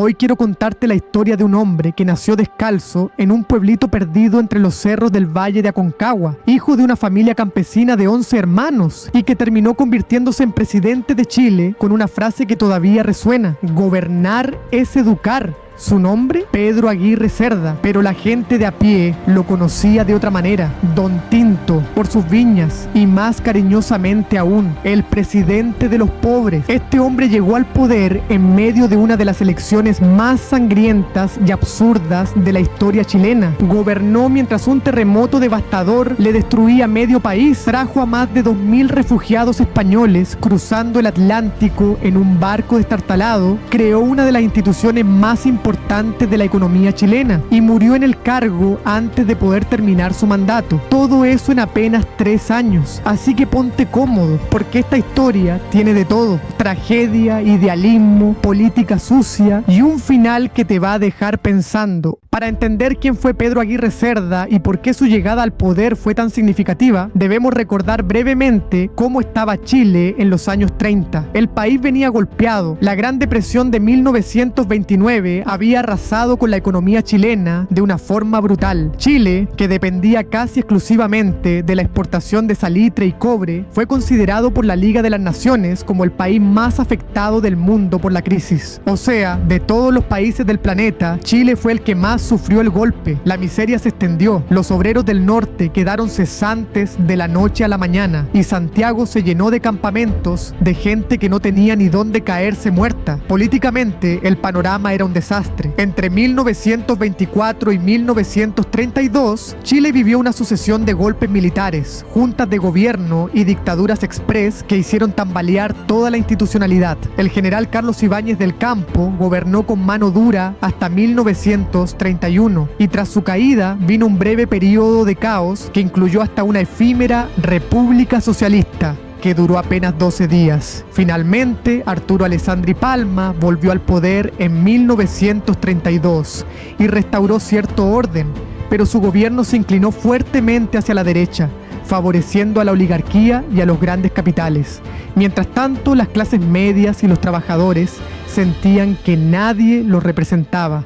Hoy quiero contarte la historia de un hombre que nació descalzo en un pueblito perdido entre los cerros del Valle de Aconcagua, hijo de una familia campesina de 11 hermanos y que terminó convirtiéndose en presidente de Chile con una frase que todavía resuena: gobernar es educar. Su nombre, Pedro Aguirre Cerda, pero la gente de a pie lo conocía de otra manera: Don Tinto, por sus viñas, y más cariñosamente aún, el presidente de los pobres. Este hombre llegó al poder en medio de una de las elecciones más sangrientas y absurdas de la historia chilena. Gobernó mientras un terremoto devastador le destruía medio país, trajo a más de 2000 refugiados españoles cruzando el Atlántico en un barco destartalado, creó una de las instituciones más importantes de la economía chilena y murió en el cargo antes de poder terminar su mandato. Todo eso en apenas 3 años. Así que ponte cómodo, porque esta historia tiene de todo: tragedia, idealismo, política sucia y un final que te va a dejar pensando. Para entender quién fue Pedro Aguirre Cerda y por qué su llegada al poder fue tan significativa, debemos recordar brevemente cómo estaba Chile en los años 30. El país venía golpeado. La Gran Depresión de 1929 había arrasado con la economía chilena de una forma brutal. Chile, que dependía casi exclusivamente de la exportación de salitre y cobre, fue considerado por la Liga de las Naciones como el país más afectado del mundo por la crisis. O sea, de todos los países del planeta, Chile fue el que más sufrió el golpe. La miseria se extendió. Los obreros del norte quedaron cesantes de la noche a la mañana y Santiago se llenó de campamentos de gente que no tenía ni dónde caerse muerta. Políticamente, el panorama era un desastre. Entre 1924 y 1932, Chile vivió una sucesión de golpes militares, juntas de gobierno y dictaduras express que hicieron tambalear toda la institucionalidad. El general Carlos Ibáñez del Campo gobernó con mano dura hasta 1931 y tras su caída vino un breve periodo de caos que incluyó hasta una efímera república socialista que duró apenas 12 días. Finalmente, Arturo Alessandri Palma volvió al poder en 1932 y restauró cierto orden, pero su gobierno se inclinó fuertemente hacia la derecha, favoreciendo a la oligarquía y a los grandes capitales. Mientras tanto, las clases medias y los trabajadores sentían que nadie los representaba.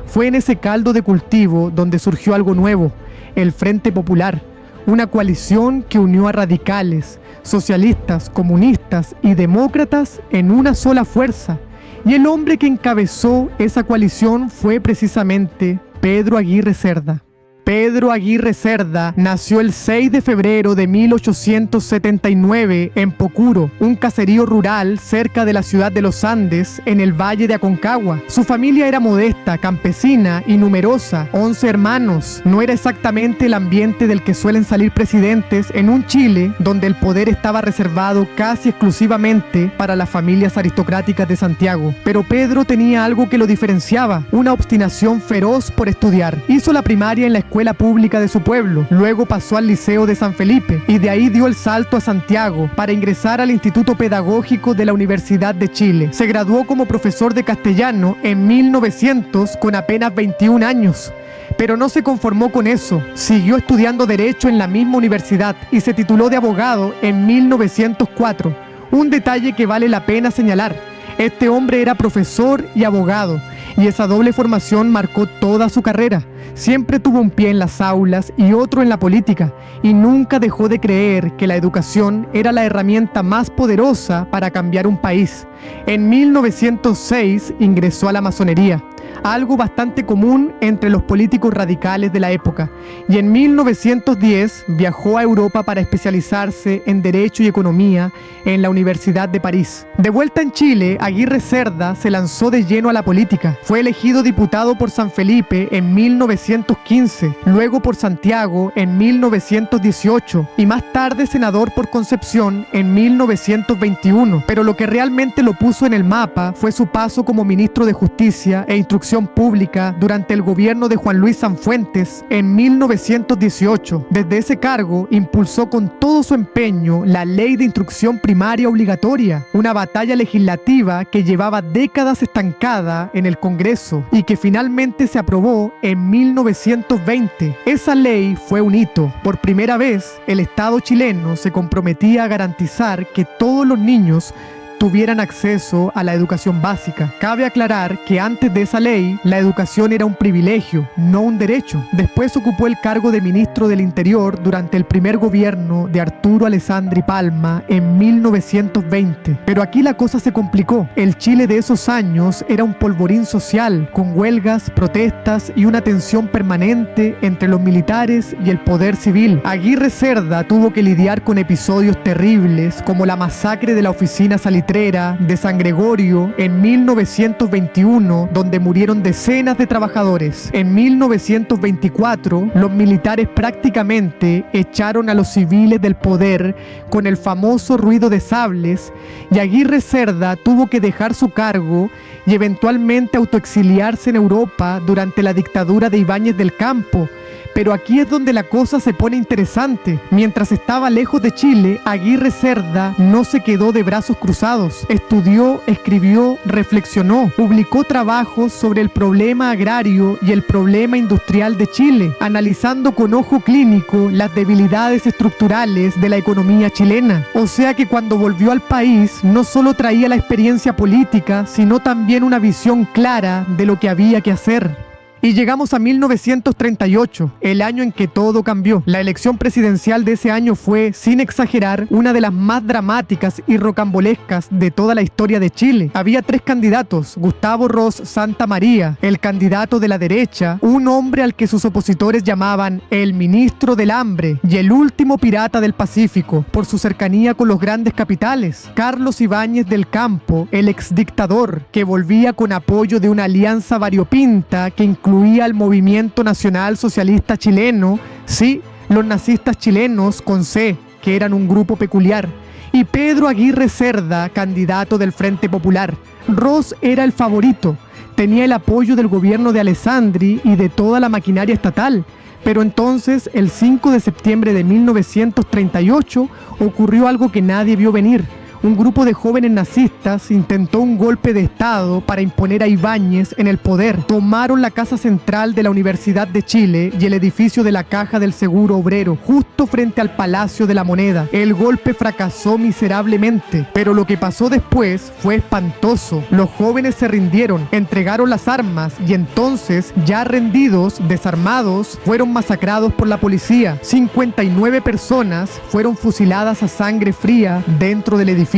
Fue en ese caldo de cultivo donde surgió algo nuevo: el Frente Popular, una coalición que unió a radicales, socialistas, comunistas y demócratas en una sola fuerza. Y el hombre que encabezó esa coalición fue precisamente Pedro Aguirre Cerda. Pedro Aguirre Cerda nació el 6 de febrero de 1879 en Pocuro, un caserío rural cerca de la ciudad de Los Andes, en el Valle de Aconcagua. Su familia era modesta, campesina y numerosa, 11 hermanos. No era exactamente el ambiente del que suelen salir presidentes en un Chile donde el poder estaba reservado casi exclusivamente para las familias aristocráticas de Santiago. Pero Pedro tenía algo que lo diferenciaba: una obstinación feroz por estudiar. Hizo la primaria en la escuela pública de su pueblo, luego pasó al Liceo de San Felipe y de ahí dio el salto a Santiago para ingresar al Instituto Pedagógico de la Universidad de Chile. Se graduó como profesor de castellano en 1900 con apenas 21 años. Pero no se conformó con eso, siguió estudiando Derecho en la misma universidad y se tituló de abogado en 1904. Un detalle que vale la pena señalar: este hombre era profesor y abogado, y esa doble formación marcó toda su carrera. Siempre tuvo un pie en las aulas y otro en la política, y nunca dejó de creer que la educación era la herramienta más poderosa para cambiar un país. En 1906 ingresó a la masonería, algo bastante común entre los políticos radicales de la época, y en 1910 viajó a Europa para especializarse en Derecho y Economía en la Universidad de París. De vuelta en Chile, Aguirre Cerda se lanzó de lleno a la política. Fue elegido diputado por San Felipe en 1915, luego por Santiago en 1918 y más tarde senador por Concepción en 1921. Pero lo que realmente lo puso en el mapa fue su paso como ministro de Justicia e Instrucción Pública durante el gobierno de Juan Luis Sanfuentes en 1918. Desde ese cargo impulsó con todo su empeño la Ley de Instrucción Primaria Obligatoria, una batalla legislativa que llevaba décadas estancada en el Congreso y que finalmente se aprobó en 1920. Esa ley fue un hito. Por primera vez, el Estado chileno se comprometía a garantizar que todos los niños tuvieran acceso a la educación básica. Cabe aclarar que antes de esa ley, la educación era un privilegio, no un derecho. Después ocupó el cargo de ministro del Interior durante el primer gobierno de Arturo Alessandri Palma en 1920. Pero aquí la cosa se complicó. El Chile de esos años era un polvorín social, con huelgas, protestas y una tensión permanente entre los militares y el poder civil. Aguirre Cerda tuvo que lidiar con episodios terribles como la masacre de la oficina salitrera de San Gregorio en 1921, donde murieron decenas de trabajadores. En 1924, los militares prácticamente echaron a los civiles del poder con el famoso ruido de sables, y Aguirre Cerda tuvo que dejar su cargo y eventualmente autoexiliarse en Europa durante la dictadura de Ibáñez del Campo. Pero aquí es donde la cosa se pone interesante. Mientras estaba lejos de Chile, Aguirre Cerda no se quedó de brazos cruzados. Estudió, escribió, reflexionó, publicó trabajos sobre el problema agrario y el problema industrial de Chile, analizando con ojo clínico las debilidades estructurales de la economía chilena. O sea que cuando volvió al país, no solo traía la experiencia política, sino también una visión clara de lo que había que hacer. Y llegamos a 1938, el año en que todo cambió. La elección presidencial de ese año fue, sin exagerar, una de las más dramáticas y rocambolescas de toda la historia de Chile. Había 3 candidatos: Gustavo Ros Santamaría, el candidato de la derecha, un hombre al que sus opositores llamaban el ministro del hambre y el último pirata del Pacífico, por su cercanía con los grandes capitales, Carlos Ibáñez del Campo, el exdictador, que volvía con apoyo de una alianza variopinta que incluía al Movimiento Nacional Socialista Chileno, sí, los nazistas chilenos con C, que eran un grupo peculiar, y Pedro Aguirre Cerda, candidato del Frente Popular. Ros era el favorito, tenía el apoyo del gobierno de Alessandri y de toda la maquinaria estatal. Pero entonces, el 5 de septiembre de 1938, ocurrió algo que nadie vio venir. Un grupo de jóvenes nazistas intentó un golpe de Estado para imponer a Ibáñez en el poder. Tomaron la casa central de la Universidad de Chile y el edificio de la Caja del Seguro Obrero, justo frente al Palacio de la Moneda. El golpe fracasó miserablemente, pero lo que pasó después fue espantoso. Los jóvenes se rindieron, entregaron las armas y entonces, ya rendidos, desarmados, fueron masacrados por la policía. 59 personas fueron fusiladas a sangre fría dentro del edificio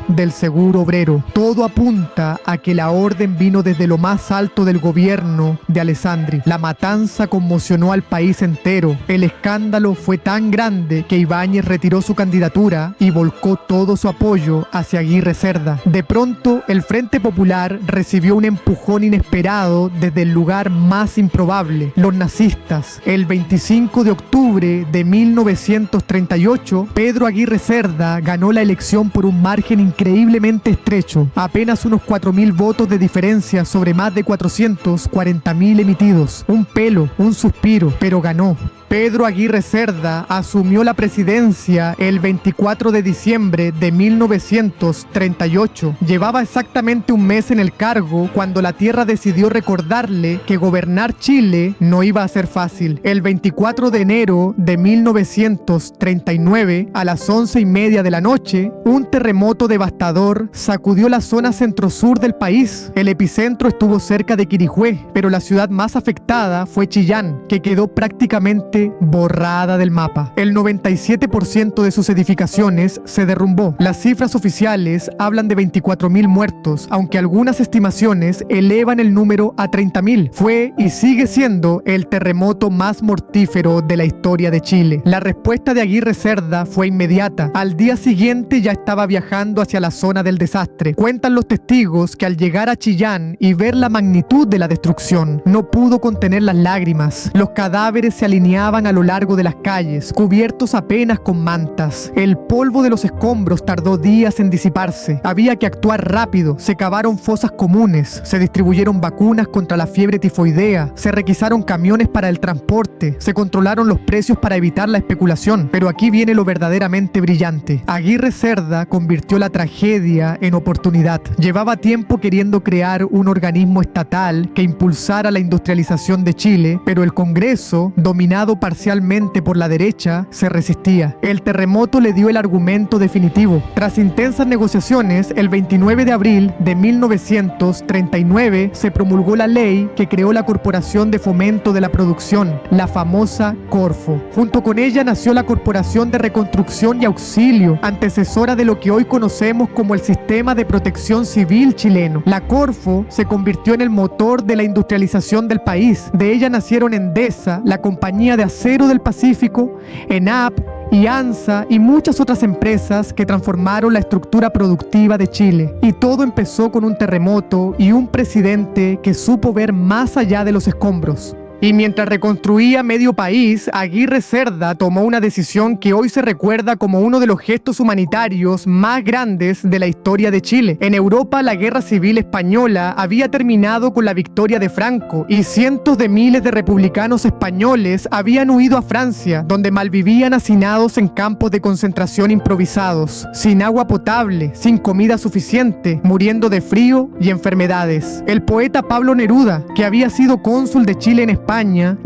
del Seguro Obrero. Todo apunta a que la orden vino desde lo más alto del gobierno de Alessandri. La matanza conmocionó al país entero. El escándalo fue tan grande que Ibáñez retiró su candidatura y volcó todo su apoyo hacia Aguirre Cerda. De pronto, el Frente Popular recibió un empujón inesperado desde el lugar más improbable: los nazistas. El 25 de octubre de 1938, Pedro Aguirre Cerda ganó la elección por un margen increíblemente estrecho, apenas unos 4.000 votos de diferencia sobre más de 440.000 emitidos. Un pelo, un suspiro, pero ganó. Pedro Aguirre Cerda asumió la presidencia el 24 de diciembre de 1938. Llevaba exactamente un mes en el cargo cuando la tierra decidió recordarle que gobernar Chile no iba a ser fácil. El 24 de enero de 1939, a las 11:30 de la noche, un terremoto devastador sacudió la zona centro-sur del país. El epicentro estuvo cerca de Quirihue, pero la ciudad más afectada fue Chillán, que quedó prácticamente borrada del mapa. El 97% de sus edificaciones se derrumbó. Las cifras oficiales hablan de 24.000 muertos, aunque algunas estimaciones elevan el número a 30.000. Fue y sigue siendo el terremoto más mortífero de la historia de Chile. La respuesta de Aguirre Cerda fue inmediata. Al día siguiente ya estaba viajando hacia la zona del desastre. Cuentan los testigos que al llegar a Chillán y ver la magnitud de la destrucción, no pudo contener las lágrimas. Los cadáveres se alineaban a lo largo de las calles, cubiertos apenas con mantas. El polvo de los escombros tardó días en disiparse. Había que actuar rápido. Se cavaron fosas comunes, se distribuyeron vacunas contra la fiebre tifoidea, se requisaron camiones para el transporte, se controlaron los precios para evitar la especulación. Pero aquí viene lo verdaderamente brillante. Aguirre Cerda convirtió la tragedia en oportunidad. Llevaba tiempo queriendo crear un organismo estatal que impulsara la industrialización de Chile, pero el Congreso, dominado liderado parcialmente por la derecha, se resistía. El terremoto le dio el argumento definitivo. Tras intensas negociaciones, el 29 de abril de 1939 se promulgó la ley que creó la Corporación de Fomento de la Producción, la famosa Corfo. Junto con ella nació la Corporación de Reconstrucción y Auxilio, antecesora de lo que hoy conocemos como el Sistema de Protección Civil chileno. La Corfo se convirtió en el motor de la industrialización del país. De ella nacieron Endesa, la Compañía de Acero del Pacífico, ENAP y ANSA y muchas otras empresas que transformaron la estructura productiva de Chile. Y todo empezó con un terremoto y un presidente que supo ver más allá de los escombros. Y mientras reconstruía medio país, Aguirre Cerda tomó una decisión que hoy se recuerda como uno de los gestos humanitarios más grandes de la historia de Chile. En Europa, la Guerra Civil Española había terminado con la victoria de Franco y cientos de miles de republicanos españoles habían huido a Francia, donde malvivían hacinados en campos de concentración improvisados, sin agua potable, sin comida suficiente, muriendo de frío y enfermedades. El poeta Pablo Neruda, que había sido cónsul de Chile en España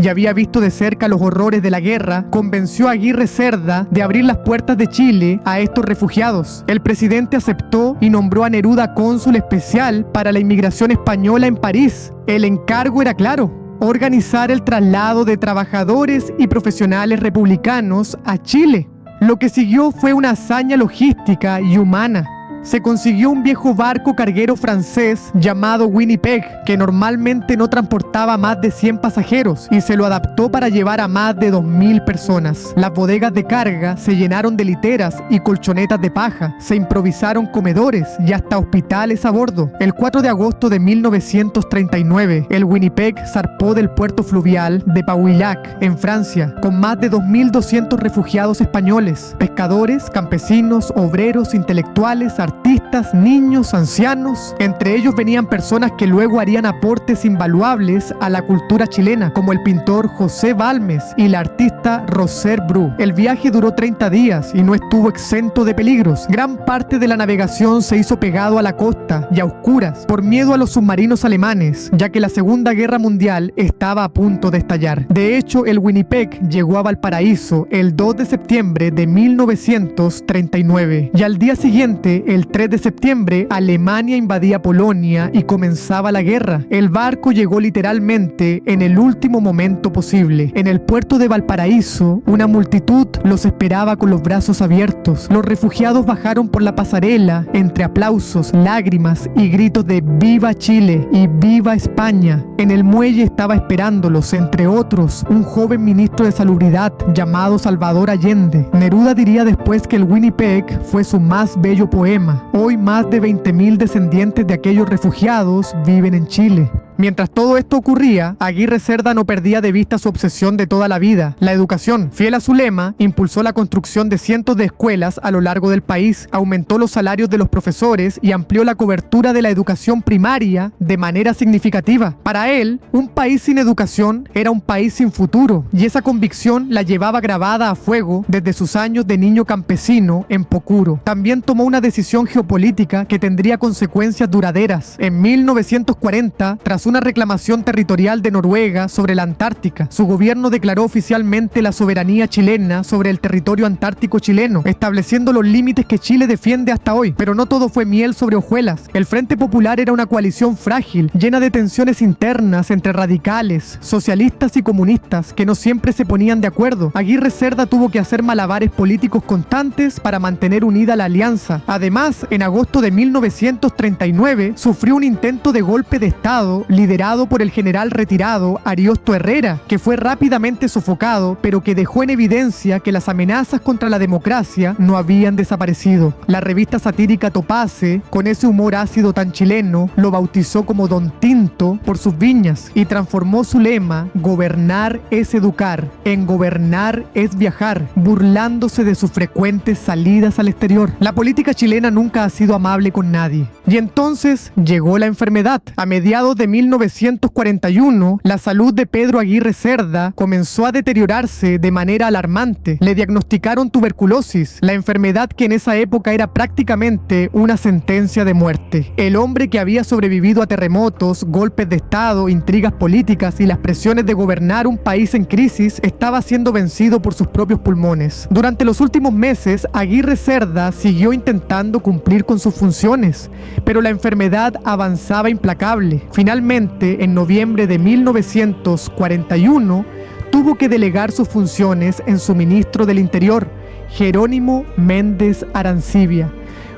y había visto de cerca los horrores de la guerra, convenció a Aguirre Cerda de abrir las puertas de Chile a estos refugiados. El presidente aceptó y nombró a Neruda cónsul especial para la inmigración española en París. El encargo era claro: organizar el traslado de trabajadores y profesionales republicanos a Chile. Lo que siguió fue una hazaña logística y humana. Se consiguió un viejo barco carguero francés llamado Winnipeg, que normalmente no transportaba más de 100 pasajeros, y se lo adaptó para llevar a más de 2000 personas. Las bodegas de carga se llenaron de literas y colchonetas de paja, se improvisaron comedores y hasta hospitales a bordo. El 4 de agosto de 1939, el Winnipeg zarpó del puerto fluvial de Pauillac, en Francia, con más de 2200 refugiados españoles, pescadores, campesinos, obreros, intelectuales, artistas, niños, ancianos. Entre ellos venían personas que luego harían aportes invaluables a la cultura chilena, como el pintor José Balmes y la artista Roser Bru. El viaje duró 30 días y no estuvo exento de peligros. Gran parte de la navegación se hizo pegado a la costa y a oscuras por miedo a los submarinos alemanes, ya que la Segunda Guerra Mundial estaba a punto de estallar. De hecho, el Winnipeg llegó a Valparaíso el 2 de septiembre de 1939 y al día siguiente, el 3 de septiembre, Alemania invadía Polonia y comenzaba la guerra. El barco llegó literalmente en el último momento posible. En el puerto de Valparaíso, una multitud los esperaba con los brazos abiertos. Los refugiados bajaron por la pasarela entre aplausos, lágrimas y gritos de ¡Viva Chile! Y ¡Viva España! En el muelle estaba esperándolos, entre otros, un joven ministro de Salubridad llamado Salvador Allende. Neruda diría después que el Winnipeg fue su más bello poema. Hoy más de 20.000 descendientes de aquellos refugiados viven en Chile. Mientras todo esto ocurría, Aguirre Cerda no perdía de vista su obsesión de toda la vida, la educación. Fiel a su lema, impulsó la construcción de cientos de escuelas a lo largo del país, aumentó los salarios de los profesores y amplió la cobertura de la educación primaria de manera significativa. Para él, un país sin educación era un país sin futuro, y esa convicción la llevaba grabada a fuego desde sus años de niño campesino en Pocuro. También tomó una decisión geopolítica que tendría consecuencias duraderas. En 1940, tras una reclamación territorial de Noruega sobre la Antártica, su gobierno declaró oficialmente la soberanía chilena sobre el territorio antártico chileno, estableciendo los límites que Chile defiende hasta hoy. Pero no todo fue miel sobre hojuelas. El Frente Popular era una coalición frágil, llena de tensiones internas entre radicales, socialistas y comunistas que no siempre se ponían de acuerdo. Aguirre Cerda tuvo que hacer malabares políticos constantes para mantener unida la alianza. Además, en agosto de 1939 sufrió un intento de golpe de Estado liderado por el general retirado Ariosto Herrera, que fue rápidamente sofocado, pero que dejó en evidencia que las amenazas contra la democracia no habían desaparecido. La revista satírica Topace, con ese humor ácido tan chileno, lo bautizó como Don Tinto por sus viñas y transformó su lema "Gobernar es educar" en "Gobernar es viajar", burlándose de sus frecuentes salidas al exterior. La política chilena nunca ha sido amable con nadie. Y entonces llegó la enfermedad. A mediados de 1941, la salud de Pedro Aguirre Cerda comenzó a deteriorarse de manera alarmante. Le diagnosticaron tuberculosis, la enfermedad que en esa época era prácticamente una sentencia de muerte. El hombre que había sobrevivido a terremotos, golpes de estado, intrigas políticas y las presiones de gobernar un país en crisis estaba siendo vencido por sus propios pulmones. Durante los últimos meses, Aguirre Cerda siguió intentando cumplir con sus funciones, pero la enfermedad avanzaba implacable. Finalmente, en noviembre de 1941, tuvo que delegar sus funciones en su ministro del Interior, Jerónimo Méndez Arancibia.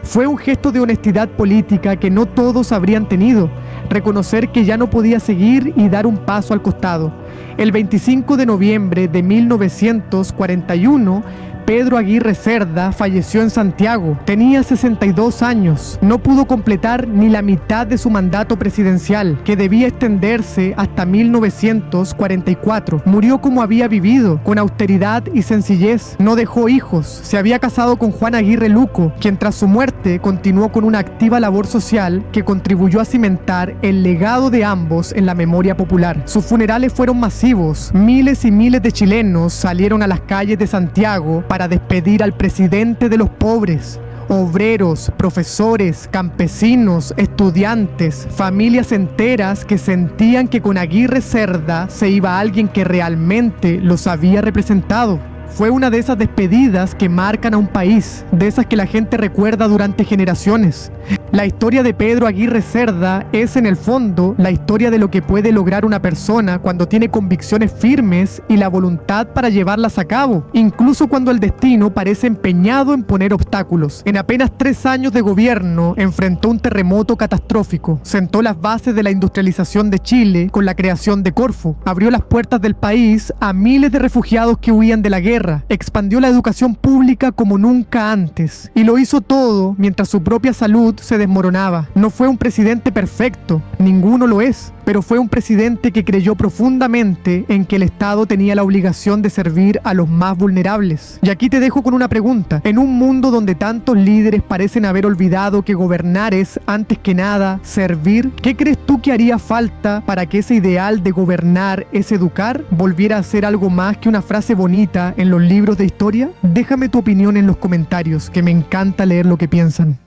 Fue un gesto de honestidad política que no todos habrían tenido, reconocer que ya no podía seguir y dar un paso al costado. El 25 de noviembre de 1941, Pedro Aguirre Cerda falleció en Santiago. Tenía 62 años. No pudo completar ni la mitad de su mandato presidencial, que debía extenderse hasta 1944. Murió como había vivido, con austeridad y sencillez. No dejó hijos. Se había casado con Juana Aguirre Luco, quien tras su muerte continuó con una activa labor social que contribuyó a cimentar el legado de ambos en la memoria popular. Sus funerales fueron masivos. Miles y miles de chilenos salieron a las calles de Santiago para despedir al presidente de los pobres. Obreros, profesores, campesinos, estudiantes, familias enteras que sentían que con Aguirre Cerda se iba alguien que realmente los había representado. Fue una de esas despedidas que marcan a un país, de esas que la gente recuerda durante generaciones. La historia de Pedro Aguirre Cerda es en el fondo la historia de lo que puede lograr una persona cuando tiene convicciones firmes y la voluntad para llevarlas a cabo, incluso cuando el destino parece empeñado en poner obstáculos. En apenas 3 años de gobierno enfrentó un terremoto catastrófico, sentó las bases de la industrialización de Chile con la creación de Corfo, abrió las puertas del país a miles de refugiados que huían de la guerra, expandió la educación pública como nunca antes, y lo hizo todo mientras su propia salud se desmoronaba. No fue un presidente perfecto, ninguno lo es, pero fue un presidente que creyó profundamente en que el Estado tenía la obligación de servir a los más vulnerables. Y aquí te dejo con una pregunta. En un mundo donde tantos líderes parecen haber olvidado que gobernar es, antes que nada, servir, ¿qué crees tú que haría falta para que ese ideal de gobernar es educar volviera a ser algo más que una frase bonita en los libros de historia? Déjame tu opinión en los comentarios, que me encanta leer lo que piensan.